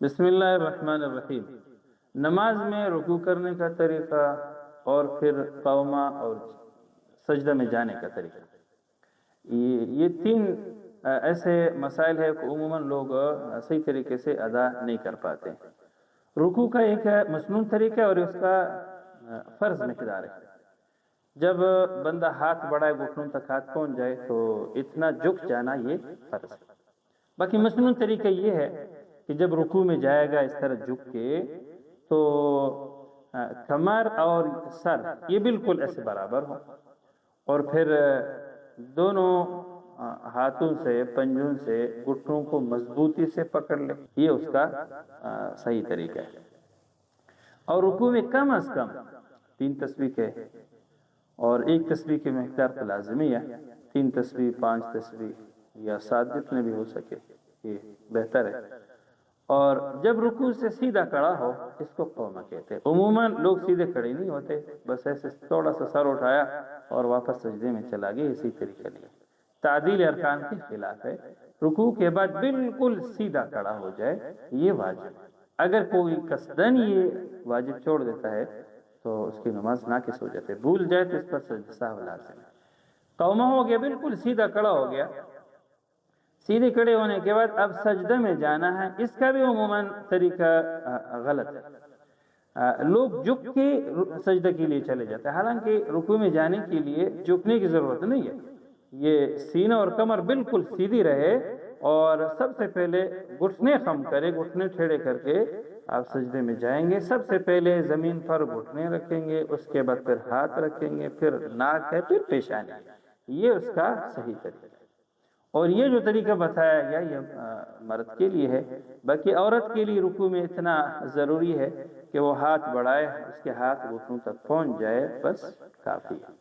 بسم اللہ الرحمن الرحیم۔ نماز میں رکوع کرنے کا طریقہ اور پھر قومہ اور سجدہ میں جانے کا طریقہ، یہ تین ایسے مسائل ہے کہ عموماً لوگ صحیح طریقے سے ادا نہیں کر پاتے۔ رکوع کا ایک مسنون طریقہ اور اس کا فرض مقدار ہے۔ جب بندہ ہاتھ بڑھائے گھٹنوں تک ہاتھ پہنچ جائے تو اتنا جھک جانا یہ فرض ہے۔ باقی مسنون طریقہ یہ ہے کہ جب رکوع میں جائے گا اس طرح جھک کے تو کمر اور سر یہ بالکل ایسے برابر ہو، اور پھر دونوں ہاتھوں سے پنجوں سے گھٹنوں کو مضبوطی سے پکڑ لے، یہ اس کا صحیح طریقہ ہے۔ اور رکوع میں کم از کم 3 تسبیح ہے، اور ایک تسبیح کی مقدار تو لازمی ہے، 3 تسبیح 5 تسبیح یا 7 جتنے بھی ہو سکے یہ بہتر ہے۔ اور جب رکوع سے سیدھا کھڑا ہو اس کو قومہ کہتے ہیں۔ عموماً لوگ سیدھے کھڑے نہیں ہوتے، بس ایسے تھوڑا سا سر اٹھایا اور واپس سجدے میں چلا گیا، اسی طریقے نہیں۔ تعدیل ارکان کے خلاف ہے۔ رکوع کے بعد بالکل سیدھا کھڑا ہو جائے یہ واجب ہے۔ اگر کوئی قصدن یہ واجب چھوڑ دیتا ہے تو اس کی نماز ناقص ہو جاتی ہے، بھول جائے تو اس پر سجدہ سہو لازم ہے۔ قومہ ہو گیا، بالکل سیدھا کھڑا ہو گیا، سیدھے کھڑے ہونے کے بعد اب سجدہ میں جانا ہے، اس کا بھی عموماً طریقہ غلط ہے۔ لوگ جھک کے سجدہ کے لیے چلے جاتے ہیں، حالانکہ رکوع میں جانے کے لیے جھکنے کی ضرورت نہیں ہے۔ یہ سینہ اور کمر بالکل سیدھی رہے اور سب سے پہلے گھٹنے خم کرے، گھٹنے ٹھیڑے کر کے آپ سجدے میں جائیں گے۔ سب سے پہلے زمین پر گھٹنے رکھیں گے، اس کے بعد پھر ہاتھ رکھیں گے، پھر ناک ہے، پھر پیشانی، یہ اس کا صحیح طریقہ ہے۔ اور یہ جو طریقہ بتایا گیا یہ مرد کے لیے ہے، باقی عورت کے لیے رکوع میں اتنا ضروری ہے کہ وہ ہاتھ بڑھائے، اس کے ہاتھ گھٹنوں تک پہنچ جائے، بس کافی ہے۔